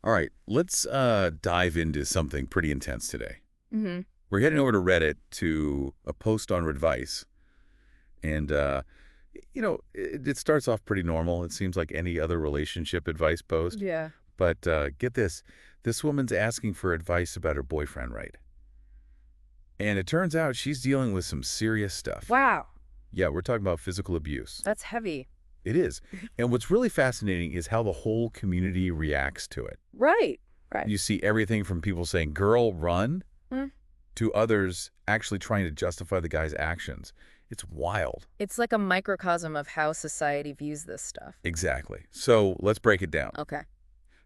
All right, let's dive into something pretty intense today. Hmm. We're heading over to Reddit to a post on advice, and it starts off pretty normal. It seems like any other relationship advice post, Yeah. but get this woman's asking for advice about her boyfriend, right? And it turns out she's dealing with some serious stuff. Wow. Yeah, we're talking about physical abuse. That's heavy. It is. And what's really fascinating is how the whole community reacts to it. Right. Right. You see everything from people saying, "Girl, run," Mm. to others actually trying to justify the guy's actions. It's wild. It's like a microcosm of how society views this stuff. Exactly. So let's break it down. Okay.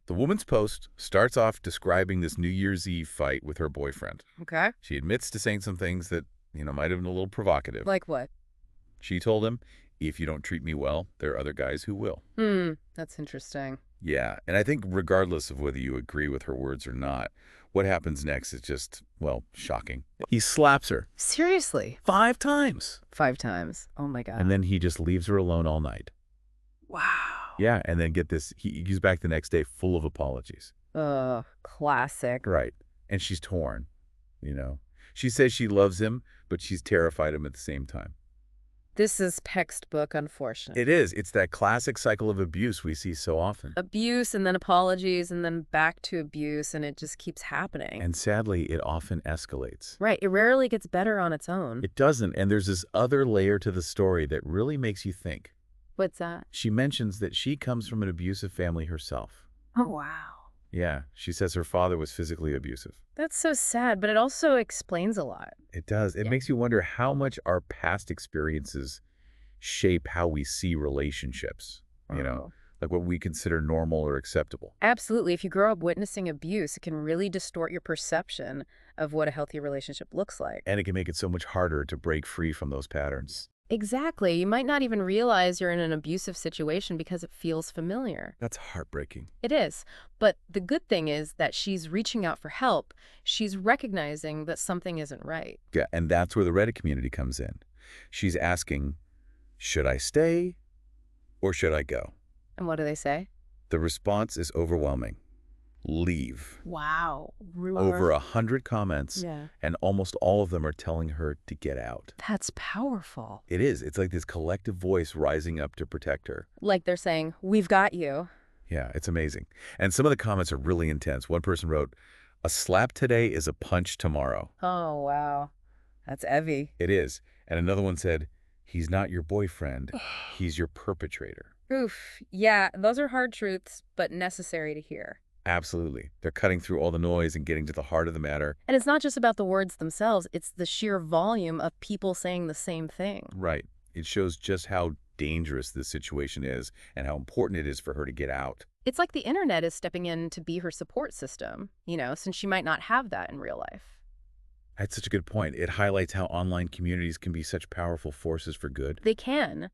The woman's post starts off describing this New Year's Eve fight with her boyfriend. Okay. She admits to saying some things that, might have been a little provocative. Like what? She told him, "If you don't treat me well, there are other guys who will." That's interesting. Yeah, and I think regardless of whether you agree with her words or not, what happens next is just, well, shocking. He slaps her Seriously? 5 times. 5 times. Oh my God. And then he just leaves her alone all night. Wow. Yeah, and then get this, he's back the next day full of apologies. Classic. Right. And she's torn, you know. She says she loves him, but she's terrified of him at the same time. This is textbook, unfortunate. It is. It's that classic cycle of abuse we see so often. Abuse and then apologies and then back to abuse, and it just keeps happening. And sadly, it often escalates. Right. It rarely gets better on its own. It doesn't, and there's this other layer to the story that really makes you think. What's that? She mentions that she comes from an abusive family herself. Oh, wow. Yeah, she says her father was physically abusive. That's so sad, but it also explains a lot. It does. It Yeah. makes you wonder how much our past experiences shape how we see relationships, Oh. like what we consider normal or acceptable. Absolutely. If you grow up witnessing abuse, it can really distort your perception of what a healthy relationship looks like. And it can make it so much harder to break free from those patterns. Exactly. You might not even realize you're in an abusive situation because it feels familiar. That's heartbreaking. It is. But the good thing is that she's reaching out for help. She's recognizing that something isn't right. Yeah, and that's where the Reddit community comes in. She's asking, should I stay or should I go? And what do they say? The response is overwhelming. Leave. Wow. Over 100 comments, Yeah. and almost all of them are telling her to get out. That's powerful. It is. It's like this collective voice rising up to protect her. Like they're saying, we've got you. Yeah, it's amazing. And some of the comments are really intense. One person wrote, "A slap today is a punch tomorrow." Oh, wow. That's heavy. It is. And another one said, "He's not your boyfriend. He's your perpetrator." Oof. Yeah, those are hard truths, but necessary to hear. Absolutely. They're cutting through all the noise and getting to the heart of the matter. And it's not just about the words themselves, it's the sheer volume of people saying the same thing. Right. It shows just how dangerous this situation is and how important it is for her to get out. It's like the internet is stepping in to be her support system, since she might not have that in real life. That's such a good point. It highlights how online communities can be such powerful forces for good. They can,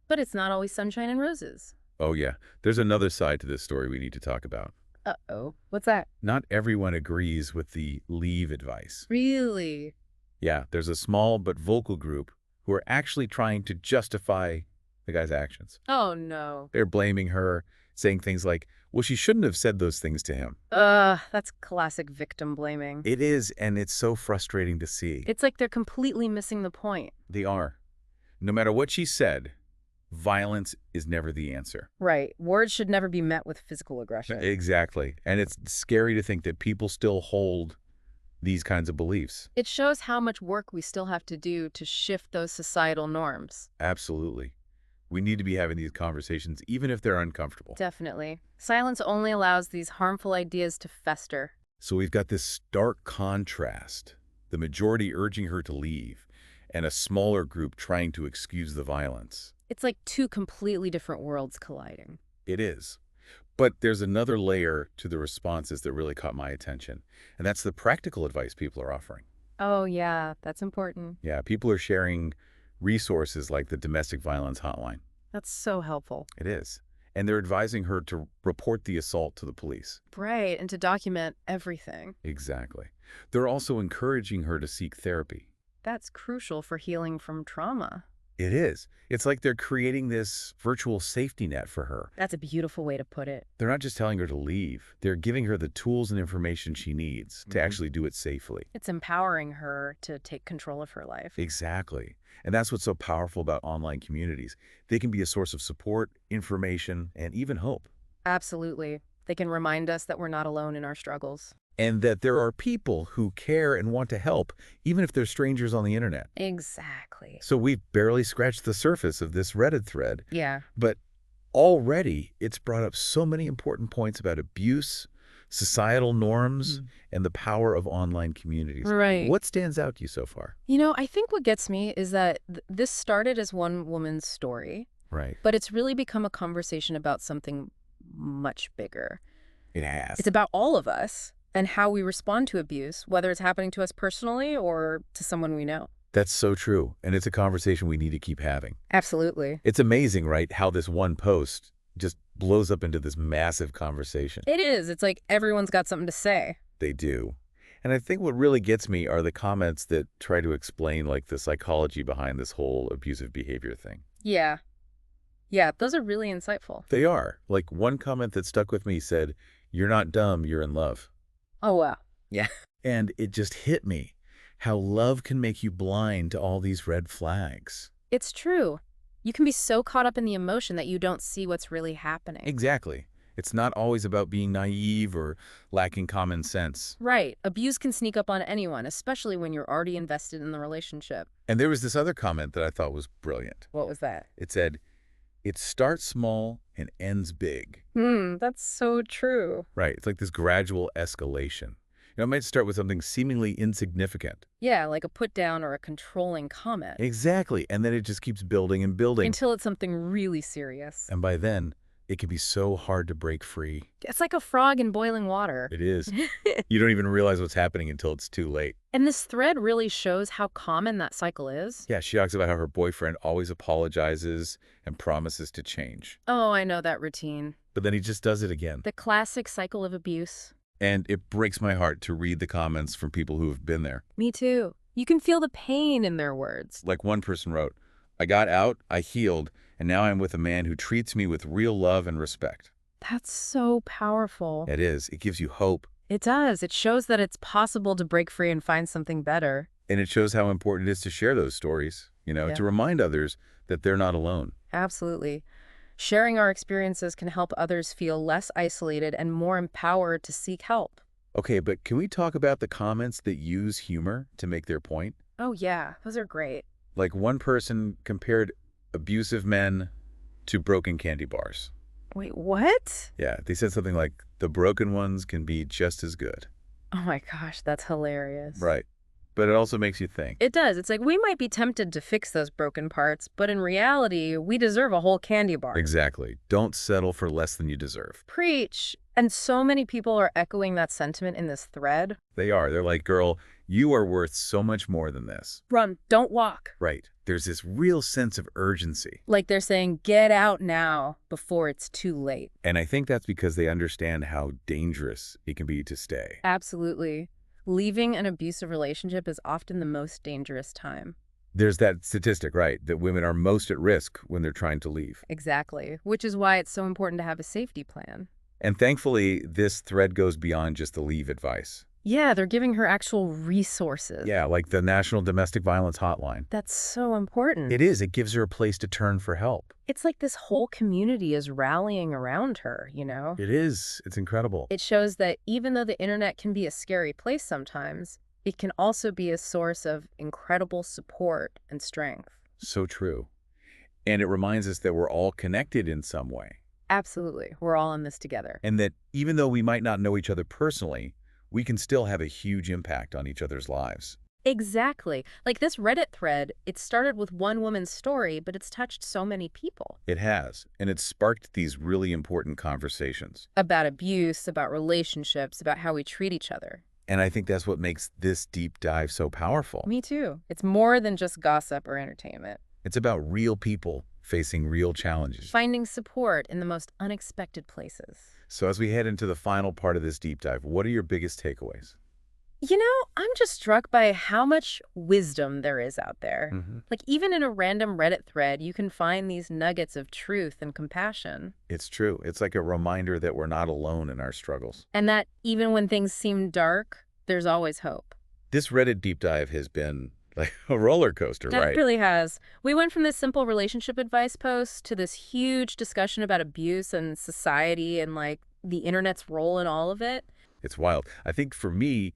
but it's not always sunshine and roses. Oh, yeah. There's another side to this story we need to talk about. Uh-oh. What's that? Not everyone agrees with the leave advice. Really? Yeah, there's a small but vocal group who are actually trying to justify the guy's actions. Oh, no. They're blaming her, saying things like, well, she shouldn't have said those things to him. That's classic victim blaming. It is, and it's so frustrating to see. It's like they're completely missing the point. They are. No matter what she said, violence is never the answer. Right. Words should never be met with physical aggression. Exactly. And it's scary to think that people still hold these kinds of beliefs. It shows how much work we still have to do to shift those societal norms. Absolutely. We need to be having these conversations, even if they're uncomfortable. Definitely. Silence only allows these harmful ideas to fester. So we've got this stark contrast, the majority urging her to leave, and a smaller group trying to excuse the violence. It's like two completely different worlds colliding. It is. But there's another layer to the responses that really caught my attention, and that's the practical advice people are offering. Oh, yeah, that's important. Yeah, people are sharing resources like the domestic violence hotline. That's so helpful. It is. And they're advising her to report the assault to the police. Right, and to document everything. Exactly. They're also encouraging her to seek therapy. That's crucial for healing from trauma. It is. It's like they're creating this virtual safety net for her. That's a beautiful way to put it. They're not just telling her to leave. They're giving her the tools and information she needs to actually do it safely. It's empowering her to take control of her life. Exactly. And that's what's so powerful about online communities. They can be a source of support, information, and even hope. Absolutely. They can remind us that we're not alone in our struggles. And that there are people who care and want to help, even if they're strangers on the internet. Exactly. So we've barely scratched the surface of this Reddit thread, Yeah. but already it's brought up so many important points about abuse, societal norms, and the power of online communities. Right. What stands out to you so far? I think what gets me is that this started as one woman's story, Right. but it's really become a conversation about something much bigger. It has. It's about all of us and how we respond to abuse, whether it's happening to us personally or to someone we know. That's so true. And it's a conversation we need to keep having. Absolutely. It's amazing, right, how this one post just blows up into this massive conversation. It is. It's like everyone's got something to say. They do. And I think what really gets me are the comments that try to explain, like, the psychology behind this whole abusive behavior thing. Yeah. Yeah, those are really insightful. They are. Like, one comment that stuck with me said, "You're not dumb, you're in love." Oh, wow. Yeah. And it just hit me how love can make you blind to all these red flags. It's true. You can be so caught up in the emotion that you don't see what's really happening. Exactly. It's not always about being naive or lacking common sense. Right. Abuse can sneak up on anyone, especially when you're already invested in the relationship. And there was this other comment that I thought was brilliant. What was that? It said, "It starts small and ends big." That's so true. Right. It's like this gradual escalation. It might start with something seemingly insignificant. Yeah, like a put down or a controlling comment. Exactly. And then it just keeps building and building. Until it's something really serious. And by then, it can be so hard to break free. It's like a frog in boiling water. It is. You don't even realize what's happening until it's too late. And this thread really shows how common that cycle is. Yeah, she talks about how her boyfriend always apologizes and promises to change. Oh, I know that routine. But then he just does it again. The classic cycle of abuse. And it breaks my heart to read the comments from people who have been there. Me too. You can feel the pain in their words. Like one person wrote, "I got out, I healed, and now I'm with a man who treats me with real love and respect." That's so powerful. It is. It gives you hope. It does. It shows that it's possible to break free and find something better. And it shows how important it is to share those stories, Yeah. to remind others that they're not alone. Absolutely. Sharing our experiences can help others feel less isolated and more empowered to seek help. Okay, but can we talk about the comments that use humor to make their point? Oh, yeah. Those are great. Like one person compared abusive men to broken candy bars. Wait, what? Yeah, they said something like, "The broken ones can be just as good." Oh my gosh, that's hilarious. Right. But it also makes you think. It does. It's like we might be tempted to fix those broken parts, but in reality, we deserve a whole candy bar. Exactly. Don't settle for less than you deserve. Preach. And so many people are echoing that sentiment in this thread. They are. They're like, "Girl, you are worth so much more than this." Run, don't walk. Right. There's this real sense of urgency. Like they're saying, get out now before it's too late. And I think that's because they understand how dangerous it can be to stay. Absolutely. Leaving an abusive relationship is often the most dangerous time. There's that statistic, right, that women are most at risk when they're trying to leave. Exactly. Which is why it's so important to have a safety plan. And thankfully, this thread goes beyond just the leave advice. Yeah, they're giving her actual resources. Yeah, like the National Domestic Violence Hotline. That's so important. It is. It gives her a place to turn for help. It's like this whole community is rallying around her, It is. It's incredible. It shows that even though the internet can be a scary place sometimes, it can also be a source of incredible support and strength. So true. And it reminds us that we're all connected in some way. Absolutely. We're all in this together. And that even though we might not know each other personally, we can still have a huge impact on each other's lives. Exactly. Like this Reddit thread, it started with one woman's story, but it's touched so many people. It has. And it's sparked these really important conversations. About abuse, about relationships, about how we treat each other. And I think that's what makes this deep dive so powerful. Me too. It's more than just gossip or entertainment. It's about real people facing real challenges. Finding support in the most unexpected places. So as we head into the final part of this deep dive, what are your biggest takeaways? I'm just struck by how much wisdom there is out there. Hmm. Like, even in a random Reddit thread, you can find these nuggets of truth and compassion. It's true. It's like a reminder that we're not alone in our struggles. And that even when things seem dark, there's always hope. This Reddit deep dive has been like a roller coaster, That right? really has. We went from this simple relationship advice post to this huge discussion about abuse and society and, like, the internet's role in all of it. It's wild. I think for me,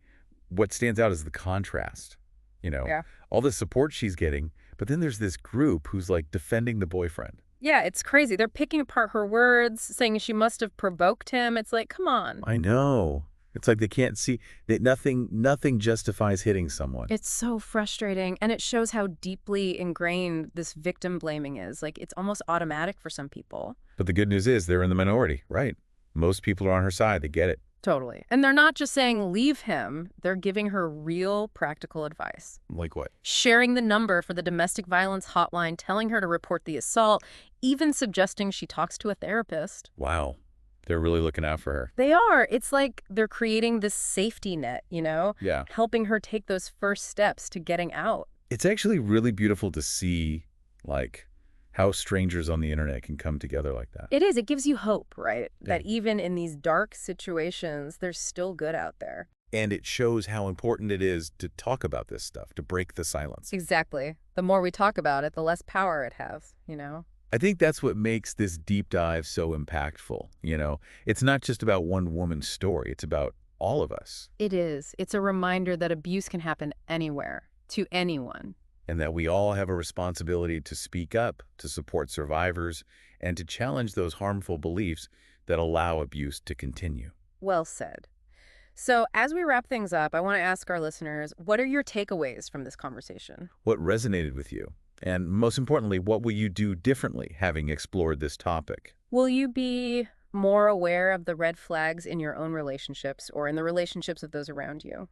what stands out is the contrast. You know, Yeah. all the support she's getting, but then there's this group who's like defending the boyfriend. Yeah, it's crazy. They're picking apart her words, saying she must have provoked him. It's like, come on. I know. It's like they can't see that nothing justifies hitting someone. It's so frustrating, and it shows how deeply ingrained this victim blaming is. Like, it's almost automatic for some people. But the good news is they're in the minority, right? Most people are on her side. They get it. Totally. And they're not just saying leave him, they're giving her real practical advice. Like what? Sharing the number for the domestic violence hotline, telling her to report the assault, even suggesting she talks to a therapist. Wow. They're really looking out for her. They are. It's like they're creating this safety net, Yeah. helping her take those first steps to getting out. It's actually really beautiful to see, like, how strangers on the internet can come together like that. It is. It gives you hope, right? Yeah. That even in these dark situations, there's still good out there. And it shows how important it is to talk about this stuff, to break the silence. Exactly. The more we talk about it, the less power it has. I think that's what makes this deep dive so impactful. It's not just about one woman's story. It's about all of us, It is. It's a reminder that abuse can happen anywhere, to anyone. and that we all have a responsibility to speak up, to support survivors, and to challenge those harmful beliefs that allow abuse to continue. Well said. So, as we wrap things up, I want to ask our listeners, what are your takeaways from this conversation? What resonated with you? And most importantly, what will you do differently having explored this topic? Will you be more aware of the red flags in your own relationships or in the relationships of those around you?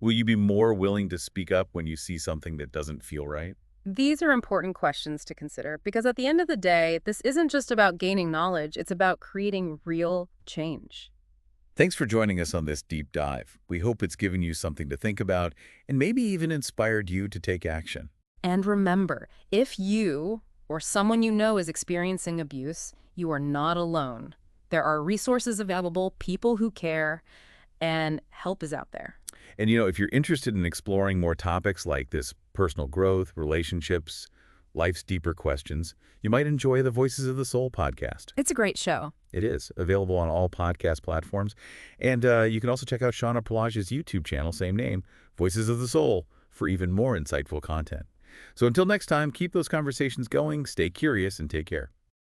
Will you be more willing to speak up when you see something that doesn't feel right? These are important questions to consider because at the end of the day, this isn't just about gaining knowledge, it's about creating real change. Thanks for joining us on this deep dive. We hope it's given you something to think about and maybe even inspired you to take action. And remember, if you or someone you know is experiencing abuse, you are not alone. There are resources available, people who care, and help is out there. And if you're interested in exploring more topics like this, personal growth, relationships, life's deeper questions, you might enjoy the Voices of the Soul podcast. It's a great show. It is available on all podcast platforms. And you can also check out Shauna Pelage's YouTube channel, same name, Voices of the Soul, for even more insightful content. So until next time, keep those conversations going, stay curious, and take care.